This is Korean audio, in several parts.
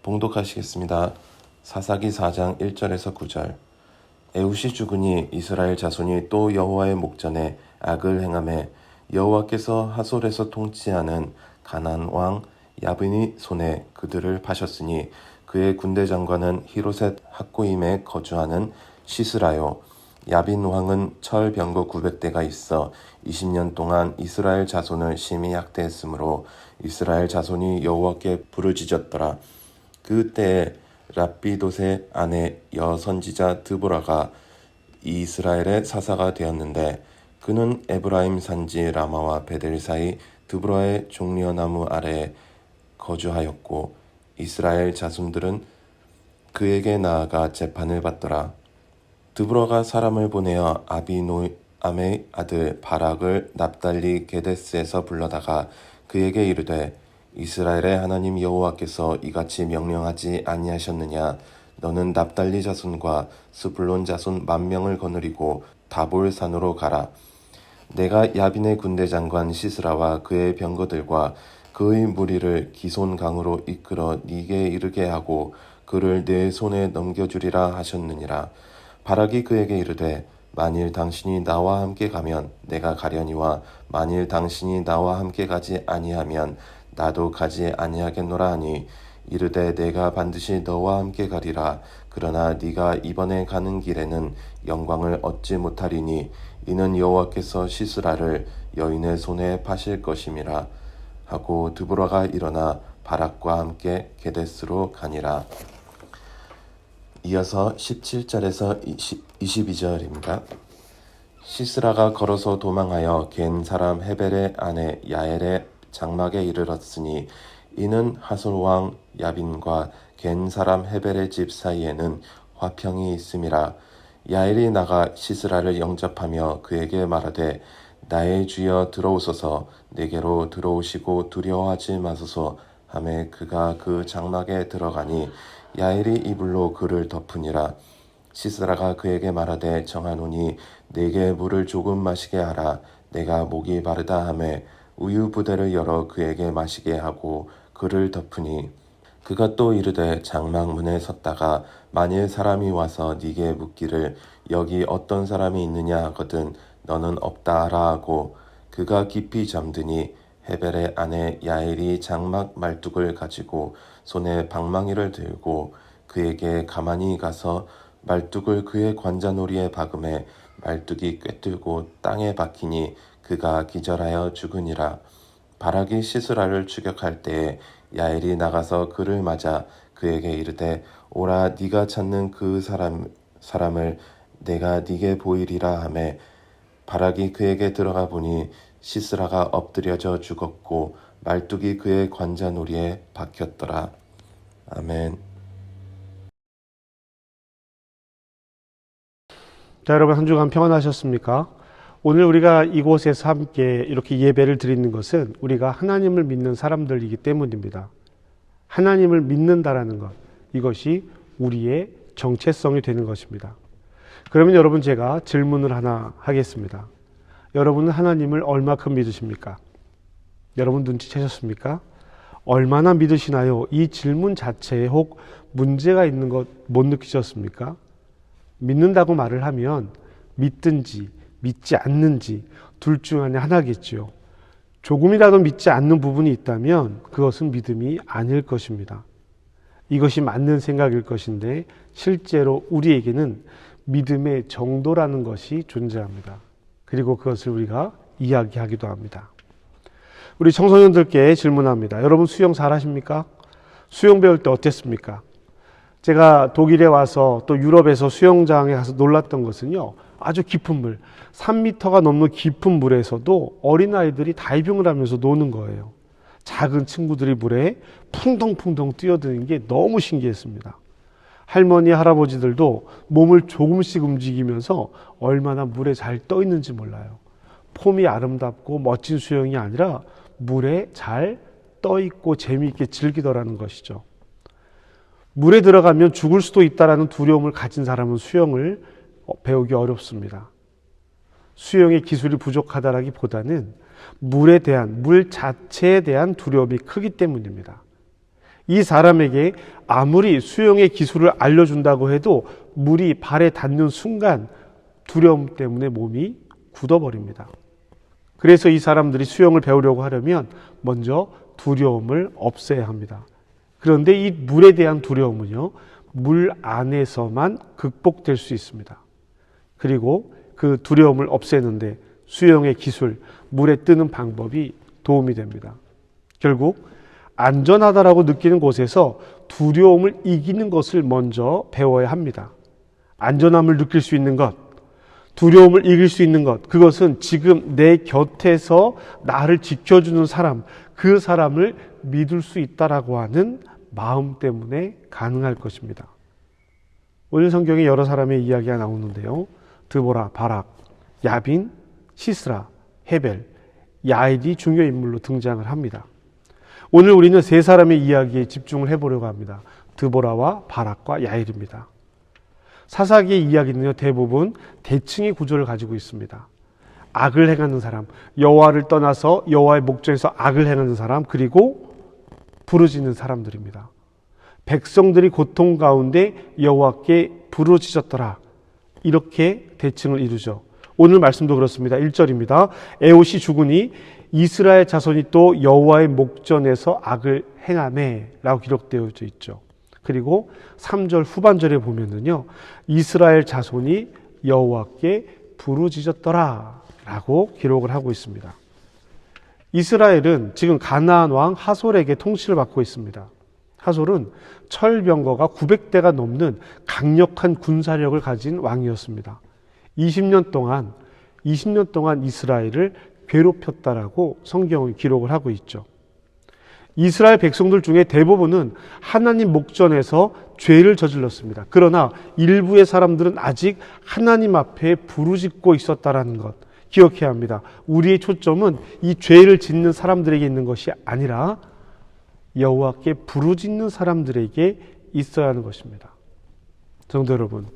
봉독하시겠습니다. 사사기 4장 1절에서 9절. 에훗이 죽으니 이스라엘 자손이 또 여호와의 목전에 악을 행하매 여호와께서 하솔에서 통치하는 가나안 왕 야빈의 손에 그들을 파셨으니 그의 군대 장관은 히로셋 학고임에 거주하는 시스라요. 야빈 왕은 철 병거 900대가 있어 20년 동안 이스라엘 자손을 심히 학대했으므로 이스라엘 자손이 여호와께 부르짖었더라. 그때에 랍비돗의 아내 여선지자 드보라가 이스라엘의 사사가 되었는데 그는 에브라임 산지 라마와 베델 사이 드보라의 종려나무 아래에 거주하였고 이스라엘 자손들은 그에게 나아가 재판을 받더라. 드보라가 사람을 보내어 아비노암의 아들 바락을 납달리 게데스에서 불러다가 그에게 이르되 이스라엘의 하나님 여호와께서 이같이 명령하지 아니하셨느냐. 너는 납달리 자손과 스불론 자손 10,000명을 거느리고 다볼 산으로 가라. 내가 야빈의 군대 장관 시스라와 그의 병거들과 그의 무리를 기손 강으로 이끌어 네게 이르게 하고 그를 내 손에 넘겨주리라 하셨느니라. 바락이 그에게 이르되 만일 당신이 나와 함께 가면 내가 가려니와 만일 당신이 나와 함께 가지 아니하면 나도 가지 아니하겠노라 하니 이르되 내가 반드시 너와 함께 가리라. 그러나 네가 이번에 가는 길에는 영광을 얻지 못하리니 이는 여호와께서 시스라를 여인의 손에 파실 것임이라 하고 드보라가 일어나 바락과 함께 게데스로 가니라. 이어서 17절에서 22절입니다. 시스라가 걸어서 도망하여 겐 사람 헤벨의 아내 야엘의 장막에 이르렀으니 이는 하솔 왕 야빈과 겐 사람 헤벨의 집 사이에는 화평이 있음이라. 야엘이 나가 시스라를 영접하며 그에게 말하되 나의 주여 들어오소서. 내게로 들어오시고 두려워하지 마소서 하매 그가 그 장막에 들어가니 야엘이 이불로 그를 덮으니라. 시스라가 그에게 말하되 정하노니 내게 물을 조금 마시게 하라. 내가 목이 마르다 하매 우유 부대를 열어 그에게 마시게 하고 그를 덮으니 그가 또 이르되 장막 문에 섰다가 만일 사람이 와서 네게 묻기를 여기 어떤 사람이 있느냐 하거든 너는 없다 하라 하고 그가 깊이 잠드니 헤벨의 아내 야엘이 장막 말뚝을 가지고 손에 방망이를 들고 그에게 가만히 가서 말뚝을 그의 관자놀이에 박음에 말뚝이 꿰뚫고 땅에 박히니 그가 기절하여 죽으니라. 바락이 시스라를 추격할 때에 야엘이 나가서 그를 맞아 그에게 이르되 오라 네가 찾는 그 사람을 내가 네게 보이리라 하매 바락이 그에게 들어가 보니 시스라가 엎드려져 죽었고 말뚝이 그의 관자놀이에 박혔더라. 아멘. 자, 여러분 한 주간 평안하셨습니까? 오늘 우리가 이곳에서 함께 이렇게 예배를 드리는 것은 우리가 하나님을 믿는 사람들이기 때문입니다. 하나님을 믿는다라는 것, 이것이 우리의 정체성이 되는 것입니다. 그러면 여러분 제가 질문을 하나 하겠습니다. 여러분은 하나님을 얼마큼 믿으십니까? 여러분 눈치채셨습니까? 얼마나 믿으시나요? 이 질문 자체에 혹 문제가 있는 것 못 느끼셨습니까? 믿는다고 말을 하면 믿든지 믿지 않는지 둘 중 안에 하나겠지요. 조금이라도 믿지 않는 부분이 있다면 그것은 믿음이 아닐 것입니다. 이것이 맞는 생각일 것인데 실제로 우리에게는 믿음의 정도라는 것이 존재합니다. 그리고 그것을 우리가 이야기하기도 합니다. 우리 청소년들께 질문합니다. 여러분 수영 잘하십니까? 수영 배울 때 어땠습니까? 제가 독일에 와서 또 유럽에서 수영장에 가서 놀랐던 것은요, 아주 깊은 물, 3m가 넘는 깊은 물에서도 어린아이들이 다이빙을 하면서 노는 거예요. 작은 친구들이 물에 풍덩풍덩 뛰어드는 게 너무 신기했습니다. 할머니, 할아버지들도 몸을 조금씩 움직이면서 얼마나 물에 잘 떠 있는지 몰라요. 폼이 아름답고 멋진 수영이 아니라 물에 잘 떠 있고 재미있게 즐기더라는 것이죠. 물에 들어가면 죽을 수도 있다는 두려움을 가진 사람은 수영을 배우기 어렵습니다. 수영의 기술이 부족하다라기보다는 물에 대한, 물 자체에 대한 두려움이 크기 때문입니다. 이 사람에게 아무리 수영의 기술을 알려준다고 해도 물이 발에 닿는 순간 두려움 때문에 몸이 굳어버립니다. 그래서 이 사람들이 수영을 배우려고 하려면 먼저 두려움을 없애야 합니다. 그런데 이 물에 대한 두려움은요, 물 안에서만 극복될 수 있습니다. 그리고 그 두려움을 없애는데 수영의 기술, 물에 뜨는 방법이 도움이 됩니다. 결국 안전하다라고 느끼는 곳에서 두려움을 이기는 것을 먼저 배워야 합니다. 안전함을 느낄 수 있는 것, 두려움을 이길 수 있는 것, 그것은 지금 내 곁에서 나를 지켜주는 사람, 그 사람을 믿을 수 있다라고 하는 마음 때문에 가능할 것입니다. 오늘 성경에 여러 사람의 이야기가 나오는데요. 드보라, 바락, 야빈, 시스라, 헤벨, 야일이 중요 인물로 등장을 합니다. 오늘 우리는 세 사람의 이야기에 집중을 해보려고 합니다. 드보라와 바락과 야일입니다. 사사기의 이야기는요, 대부분 대칭의 구조를 가지고 있습니다. 악을 행하는 사람, 여호와를 떠나서 여호와의 목전에서 악을 행하는 사람, 그리고 부르짖는 사람들입니다. 백성들이 고통 가운데 여호와께 부르짖었더라. 이렇게 대칭을 이루죠. 오늘 말씀도 그렇습니다. 1절입니다. 에옷이 죽으니 이스라엘 자손이 또 여호와의 목전에서 악을 행하매 라고 기록되어져 있죠. 그리고 3절 후반절에 보면은요, 이스라엘 자손이 여호와께 부르짖었더라 라고 기록을 하고 있습니다. 이스라엘은 지금 가나안 왕 하솔에게 통치를 받고 있습니다. 하솔은 철병거가 900대가 넘는 강력한 군사력을 가진 왕이었습니다. 20년 동안 이스라엘을 괴롭혔다라고 성경은 기록을 하고 있죠. 이스라엘 백성들 중에 대부분은 하나님 목전에서 죄를 저질렀습니다. 그러나 일부의 사람들은 아직 하나님 앞에 부르짖고 있었다라는 것 기억해야 합니다. 우리의 초점은 이 죄를 짓는 사람들에게 있는 것이 아니라 여호와께 부르짖는 사람들에게 있어야 하는 것입니다. 성도 여러분,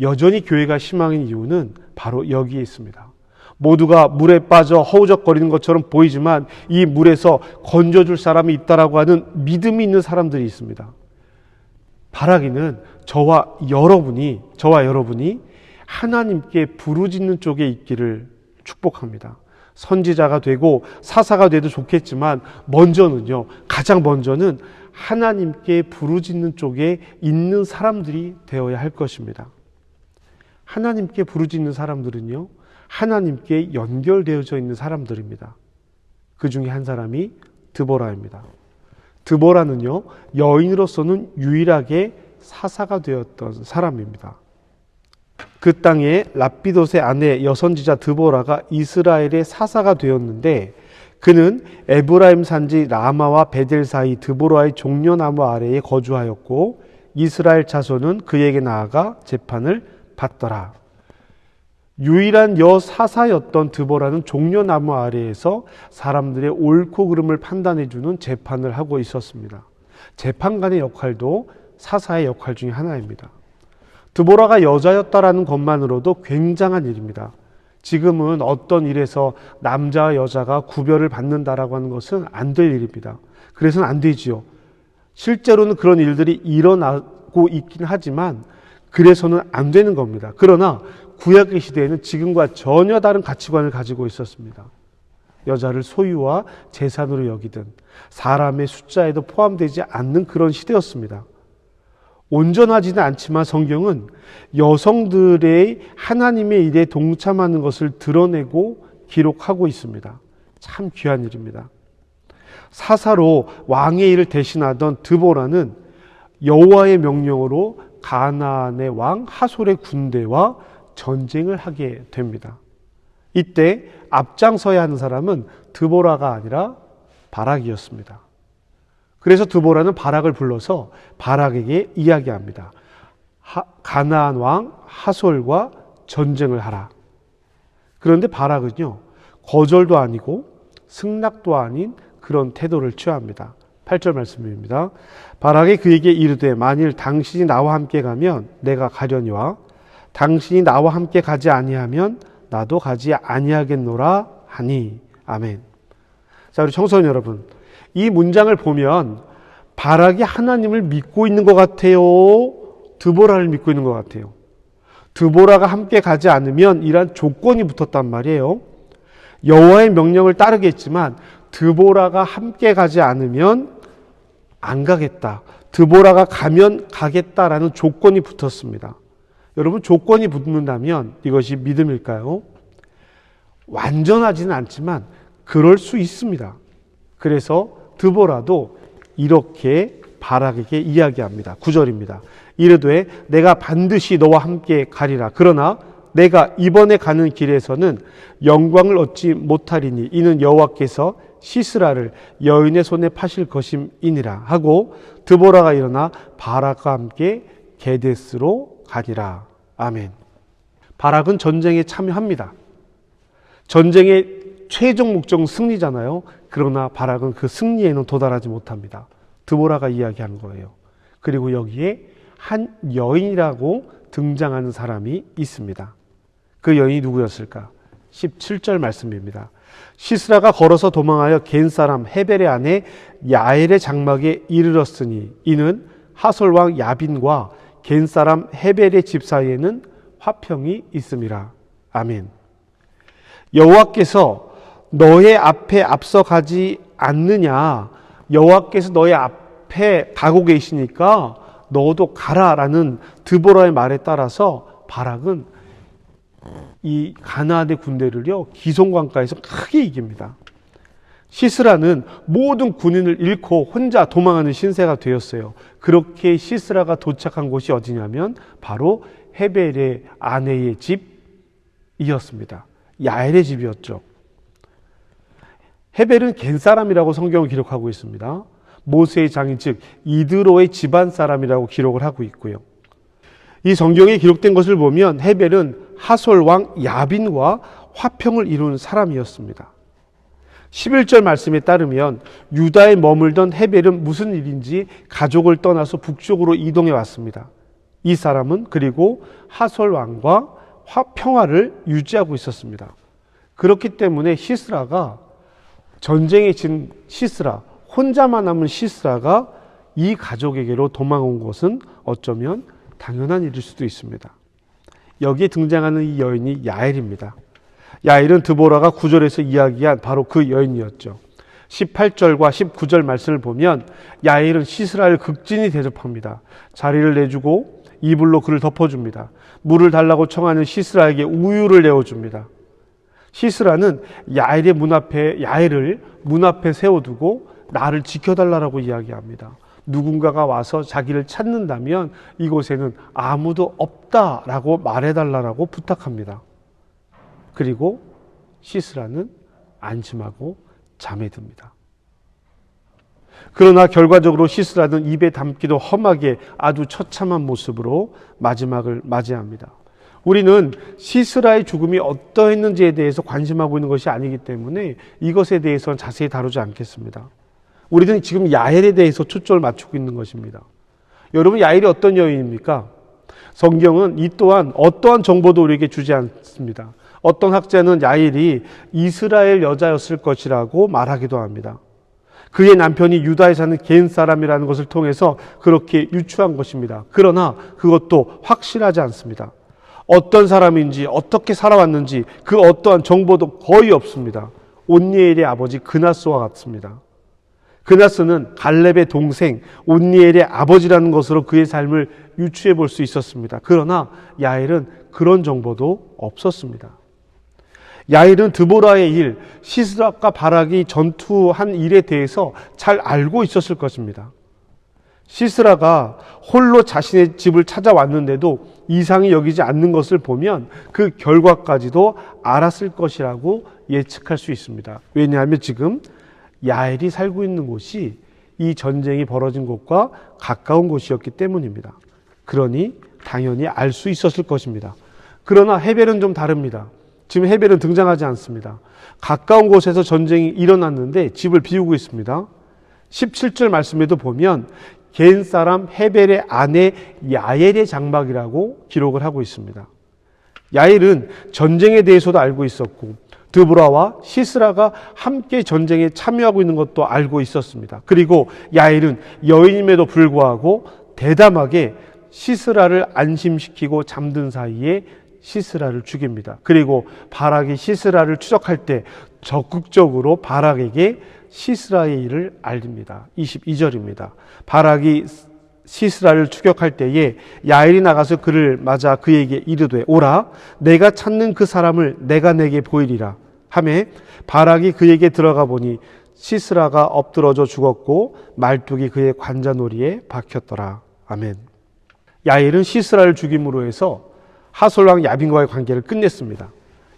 여전히 교회가 희망인 이유는 바로 여기에 있습니다. 모두가 물에 빠져 허우적거리는 것처럼 보이지만 이 물에서 건져줄 사람이 있다라고 하는 믿음이 있는 사람들이 있습니다. 바라기는 저와 여러분이 하나님께 부르짖는 쪽에 있기를 축복합니다. 선지자가 되고 사사가 돼도 좋겠지만 가장 먼저는 하나님께 부르짖는 쪽에 있는 사람들이 되어야 할 것입니다. 하나님께 부르짖는 사람들은요, 하나님께 연결되어져 있는 사람들입니다. 그 중에 한 사람이 드보라입니다. 드보라는요, 여인으로서는 유일하게 사사가 되었던 사람입니다. 그 땅에 라피돗의 아내 여선지자 드보라가 이스라엘의 사사가 되었는데, 그는 에브라임 산지 라마와 베델 사이 드보라의 종려나무 아래에 거주하였고 이스라엘 자손은 그에게 나아가 재판을 받더라. 유일한 여사사였던 드보라는 종려나무 아래에서 사람들의 옳고 그름을 판단해주는 재판을 하고 있었습니다. 재판관의 역할도 사사의 역할 중에 하나입니다. 드보라가 여자였다라는 것만으로도 굉장한 일입니다. 지금은 어떤 일에서 남자와 여자가 구별을 받는다라고 하는 것은 안 될 일입니다. 그래서는 안 되지요. 실제로는 그런 일들이 일어나고 있긴 하지만 그래서는 안 되는 겁니다. 그러나 구약의 시대에는 지금과 전혀 다른 가치관을 가지고 있었습니다. 여자를 소유와 재산으로 여기든 사람의 숫자에도 포함되지 않는 그런 시대였습니다. 온전하지는 않지만 성경은 여성들의 하나님의 일에 동참하는 것을 드러내고 기록하고 있습니다. 참 귀한 일입니다. 사사로 왕의 일을 대신하던 드보라는 여호와의 명령으로 가나안의 왕 하솔의 군대와 전쟁을 하게 됩니다. 이때 앞장서야 하는 사람은 드보라가 아니라 바락이었습니다. 그래서 드보라는 바락을 불러서 바락에게 이야기합니다. 가나안 왕 하솔과 전쟁을 하라. 그런데 바락은요, 거절도 아니고 승낙도 아닌 그런 태도를 취합니다. 8절 말씀입니다. 바락이 그에게 이르되 만일 당신이 나와 함께 가면 내가 가려니와 당신이 나와 함께 가지 아니하면 나도 가지 아니하겠노라 하니. 아멘. 자, 우리 청소년 여러분, 이 문장을 보면 바락이 하나님을 믿고 있는 것 같아요? 드보라를 믿고 있는 것 같아요? 드보라가 함께 가지 않으면 이러한 조건이 붙었단 말이에요. 여호와의 명령을 따르겠지만 드보라가 함께 가지 않으면 안 가겠다. 드보라가 가면 가겠다라는 조건이 붙었습니다. 여러분, 조건이 붙는다면 이것이 믿음일까요? 완전하지는 않지만 그럴 수 있습니다. 그래서 드보라도 이렇게 바락에게 이야기합니다. 9절입니다. 이르되 내가 반드시 너와 함께 가리라. 그러나 내가 이번에 가는 길에서는 영광을 얻지 못하리니 이는 여호와께서 시스라를 여인의 손에 파실 것임이니라 하고 드보라가 일어나 바락과 함께 게데스로 가니라. 아멘. 바락은 전쟁에 참여합니다. 전쟁의 최종 목적은 승리잖아요. 그러나 바락은 그 승리에는 도달하지 못합니다. 드보라가 이야기하는 거예요. 그리고 여기에 한 여인이라고 등장하는 사람이 있습니다. 그 여인이 누구였을까? 17절 말씀입니다. 시스라가 걸어서 도망하여 겐 사람 헤벨의 아내 야엘의 장막에 이르렀으니 이는 하솔 왕 야빈과 겐 사람 헤벨의 집 사이에는 화평이 있음이라. 아멘. 여호와께서 너의 앞에 앞서가지 않느냐, 여호와께서 너의 앞에 가고 계시니까 너도 가라라는 드보라의 말에 따라서 바락은 이 가나안의 군대를요 기송관가에서 크게 이깁니다. 시스라는 모든 군인을 잃고 혼자 도망하는 신세가 되었어요. 그렇게 시스라가 도착한 곳이 어디냐면 바로 헤벨의 아내의 집이었습니다. 야엘의 집이었죠. 헤벨은 겐 사람이라고 성경을 기록하고 있습니다. 모세의 장인 즉 이드로의 집안 사람이라고 기록을 하고 있고요. 이 성경에 기록된 것을 보면 헤벨은 하솔 왕 야빈과 화평을 이룬 사람이었습니다. 11절 말씀에 따르면 유다에 머물던 헤벨은 무슨 일인지 가족을 떠나서 북쪽으로 이동해 왔습니다. 이 사람은 그리고 하솔 왕과 평화를 유지하고 있었습니다. 그렇기 때문에 시스라가 전쟁에 진 시스라, 혼자만 남은 시스라가 이 가족에게로 도망온 것은 어쩌면 당연한 일일 수도 있습니다. 여기에 등장하는 이 여인이 야엘입니다. 야엘은 드보라가 9절에서 이야기한 바로 그 여인이었죠. 18절과 19절 말씀을 보면 야엘은 시스라를 극진히 대접합니다. 자리를 내주고 이불로 그를 덮어줍니다. 물을 달라고 청하는 시스라에게 우유를 내어줍니다. 시스라는 야엘을 문 앞에 세워두고 나를 지켜달라고 이야기합니다. 누군가가 와서 자기를 찾는다면 이곳에는 아무도 없다라고 말해달라고 부탁합니다. 그리고 시스라는 안심하고 잠에 듭니다. 그러나 결과적으로 시스라는 입에 담기도 험하게 아주 처참한 모습으로 마지막을 맞이합니다. 우리는 시스라의 죽음이 어떠했는지에 대해서 관심하고 있는 것이 아니기 때문에 이것에 대해서는 자세히 다루지 않겠습니다. 우리는 지금 야엘에 대해서 초점을 맞추고 있는 것입니다. 여러분, 야엘이 어떤 여인입니까? 성경은 이 또한 어떠한 정보도 우리에게 주지 않습니다. 어떤 학자는 야엘이 이스라엘 여자였을 것이라고 말하기도 합니다. 그의 남편이 유다에 사는 겐 사람이라는 것을 통해서 그렇게 유추한 것입니다. 그러나 그것도 확실하지 않습니다. 어떤 사람인지 어떻게 살아왔는지 그 어떠한 정보도 거의 없습니다. 온니엘의 아버지 그나스와 같습니다. 그나스는 갈렙의 동생 온니엘의 아버지라는 것으로 그의 삶을 유추해 볼 수 있었습니다. 그러나 야엘은 그런 정보도 없었습니다. 야엘은 드보라의 일, 시스라과 바락이 전투한 일에 대해서 잘 알고 있었을 것입니다. 시스라가 홀로 자신의 집을 찾아왔는데도 이상히 여기지 않는 것을 보면 그 결과까지도 알았을 것이라고 예측할 수 있습니다. 왜냐하면 지금 야엘이 살고 있는 곳이 이 전쟁이 벌어진 곳과 가까운 곳이었기 때문입니다. 그러니 당연히 알 수 있었을 것입니다. 그러나 헤벨은 좀 다릅니다. 지금 헤벨은 등장하지 않습니다. 가까운 곳에서 전쟁이 일어났는데 집을 비우고 있습니다. 17절 말씀에도 보면 겐 사람 헤벨의 아내 야엘의 장막이라고 기록을 하고 있습니다. 야엘은 전쟁에 대해서도 알고 있었고 드보라와 시스라가 함께 전쟁에 참여하고 있는 것도 알고 있었습니다. 그리고 야엘은 여인임에도 불구하고 대담하게 시스라를 안심시키고 잠든 사이에 시스라를 죽입니다. 그리고 바락이 시스라를 추적할 때 적극적으로 바락에게 시스라의 일을 알립니다. 22절입니다. 바락이 시스라를 추격할 때에 야엘이 나가서 그를 맞아 그에게 이르되 오라 내가 찾는 그 사람을 내가 내게 보이리라 하매 바락이 그에게 들어가 보니 시스라가 엎드러져 죽었고 말뚝이 그의 관자놀이에 박혔더라. 아멘. 야엘은 시스라를 죽임으로 해서 하솔왕 야빈과의 관계를 끝냈습니다.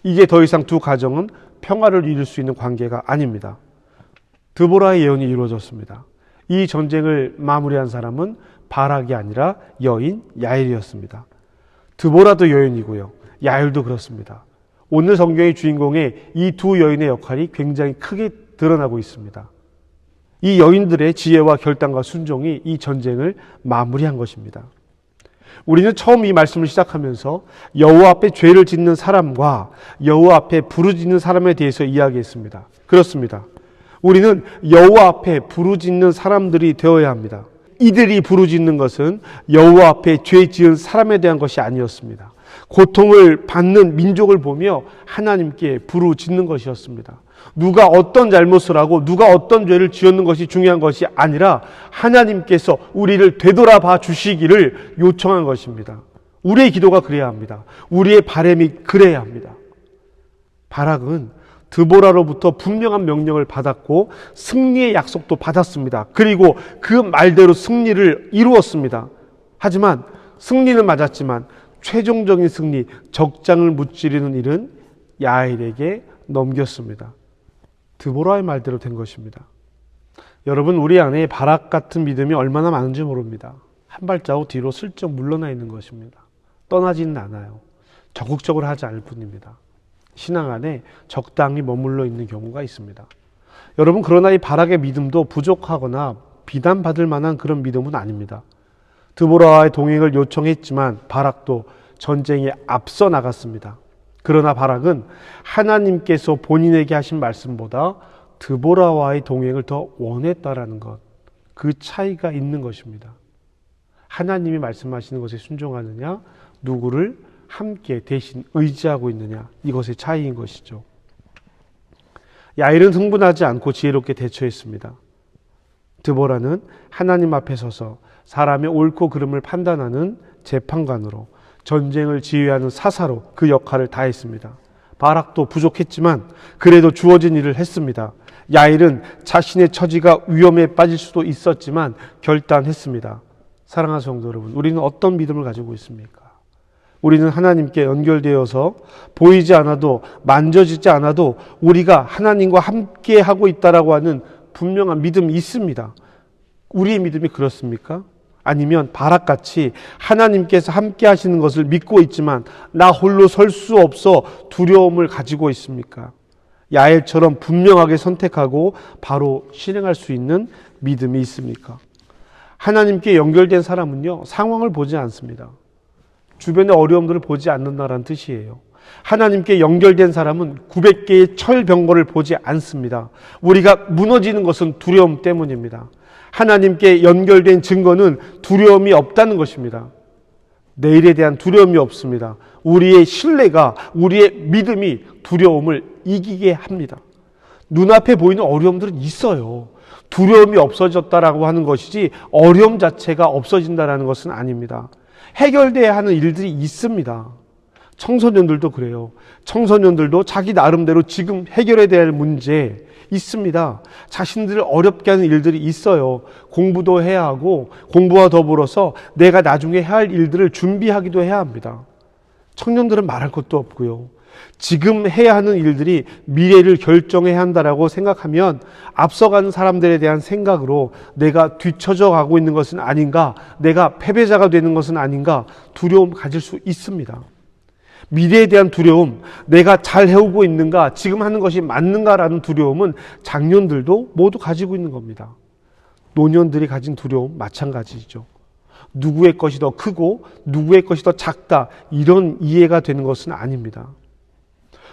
이제 더 이상 두 가정은 평화를 이룰 수 있는 관계가 아닙니다. 드보라의 예언이 이루어졌습니다. 이 전쟁을 마무리한 사람은 바락이 아니라 여인 야엘이었습니다. 드보라도 여인이고요. 야엘도 그렇습니다. 오늘 성경의 주인공의 이 두 여인의 역할이 굉장히 크게 드러나고 있습니다. 이 여인들의 지혜와 결단과 순종이 이 전쟁을 마무리한 것입니다. 우리는 처음 이 말씀을 시작하면서 여호와 앞에 죄를 짓는 사람과 여호와 앞에 부르짖는 사람에 대해서 이야기했습니다. 그렇습니다. 우리는 여호와 앞에 부르짖는 사람들이 되어야 합니다. 이들이 부르짖는 것은 여호와 앞에 죄 지은 사람에 대한 것이 아니었습니다. 고통을 받는 민족을 보며 하나님께 부르짖는 것이었습니다. 누가 어떤 잘못을 하고 누가 어떤 죄를 지었는 것이 중요한 것이 아니라 하나님께서 우리를 되돌아봐 주시기를 요청한 것입니다. 우리의 기도가 그래야 합니다. 우리의 바람이 그래야 합니다. 바락은 드보라로부터 분명한 명령을 받았고 승리의 약속도 받았습니다. 그리고 그 말대로 승리를 이루었습니다. 하지만 승리는 맞았지만 최종적인 승리, 적장을 무찌르는 일은 야엘에게 넘겼습니다. 드보라의 말대로 된 것입니다. 여러분, 우리 안에 바락 같은 믿음이 얼마나 많은지 모릅니다. 한 발자국 뒤로 슬쩍 물러나 있는 것입니다. 떠나지는 않아요. 적극적으로 하지 않을 뿐입니다. 신앙 안에 적당히 머물러 있는 경우가 있습니다. 여러분, 그러나 이 바락의 믿음도 부족하거나 비난받을 만한 그런 믿음은 아닙니다. 드보라와의 동행을 요청했지만 바락도 전쟁에 앞서 나갔습니다. 그러나 바락은 하나님께서 본인에게 하신 말씀보다 드보라와의 동행을 더 원했다라는 것, 그 차이가 있는 것입니다. 하나님이 말씀하시는 것에 순종하느냐, 누구를 함께 대신 의지하고 있느냐, 이것의 차이인 것이죠. 야엘은 흥분하지 않고 지혜롭게 대처했습니다. 드보라는 하나님 앞에 서서 사람의 옳고 그름을 판단하는 재판관으로, 전쟁을 지휘하는 사사로 그 역할을 다했습니다. 바락도 부족했지만 그래도 주어진 일을 했습니다. 야엘은 자신의 처지가 위험에 빠질 수도 있었지만 결단했습니다. 사랑하는 성도 여러분, 우리는 어떤 믿음을 가지고 있습니까? 우리는 하나님께 연결되어서 보이지 않아도, 만져지지 않아도 우리가 하나님과 함께 하고 있다라고 하는 분명한 믿음이 있습니다. 우리의 믿음이 그렇습니까? 아니면 바락같이 하나님께서 함께 하시는 것을 믿고 있지만 나 홀로 설 수 없어 두려움을 가지고 있습니까? 야엘처럼 분명하게 선택하고 바로 실행할 수 있는 믿음이 있습니까? 하나님께 연결된 사람은요, 상황을 보지 않습니다. 주변의 어려움들을 보지 않는다라는 뜻이에요. 하나님께 연결된 사람은 900개의 철병거를 보지 않습니다. 우리가 무너지는 것은 두려움 때문입니다. 하나님께 연결된 증거는 두려움이 없다는 것입니다. 내일에 대한 두려움이 없습니다. 우리의 신뢰가, 우리의 믿음이 두려움을 이기게 합니다. 눈앞에 보이는 어려움들은 있어요. 두려움이 없어졌다라고 하는 것이지 어려움 자체가 없어진다라는 것은 아닙니다. 해결돼야 하는 일들이 있습니다. 청소년들도 그래요. 청소년들도 자기 나름대로 지금 해결해야 될 문제 있습니다. 자신들을 어렵게 하는 일들이 있어요. 공부도 해야 하고 공부와 더불어서 내가 나중에 해야 할 일들을 준비하기도 해야 합니다. 청년들은 말할 것도 없고요. 지금 해야 하는 일들이 미래를 결정해야 한다라고 생각하면 앞서가는 사람들에 대한 생각으로 내가 뒤처져 가고 있는 것은 아닌가, 내가 패배자가 되는 것은 아닌가 두려움 가질 수 있습니다. 미래에 대한 두려움, 내가 잘 해오고 있는가, 지금 하는 것이 맞는가라는 두려움은 장년들도 모두 가지고 있는 겁니다. 노년들이 가진 두려움 마찬가지죠. 누구의 것이 더 크고 누구의 것이 더 작다, 이런 이해가 되는 것은 아닙니다.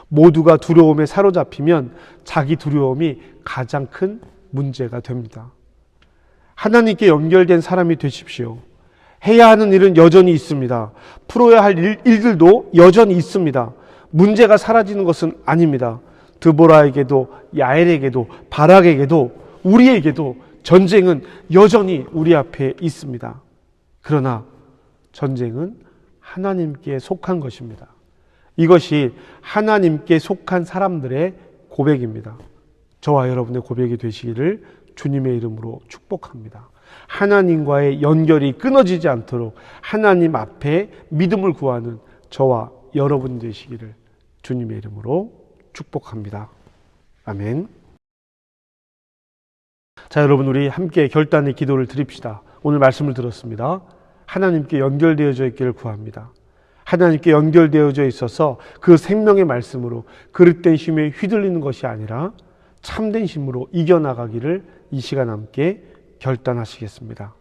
모두가 두려움에 사로잡히면 자기 두려움이 가장 큰 문제가 됩니다. 하나님께 연결된 사람이 되십시오. 해야 하는 일은 여전히 있습니다. 풀어야 할 일들도 여전히 있습니다. 문제가 사라지는 것은 아닙니다. 드보라에게도 야엘에게도 바락에게도 우리에게도 전쟁은 여전히 우리 앞에 있습니다. 그러나 전쟁은 하나님께 속한 것입니다. 이것이 하나님께 속한 사람들의 고백입니다. 저와 여러분의 고백이 되시기를 주님의 이름으로 축복합니다. 하나님과의 연결이 끊어지지 않도록 하나님 앞에 믿음을 구하는 저와 여러분 되시기를 주님의 이름으로 축복합니다. 아멘. 자, 여러분, 우리 함께 결단의 기도를 드립시다. 오늘 말씀을 들었습니다. 하나님께 연결되어져 있기를 구합니다. 하나님께 연결되어져 있어서 그 생명의 말씀으로 그릇된 힘에 휘둘리는 것이 아니라 참된 힘으로 이겨나가기를 이 시간 함께 결단하시겠습니다.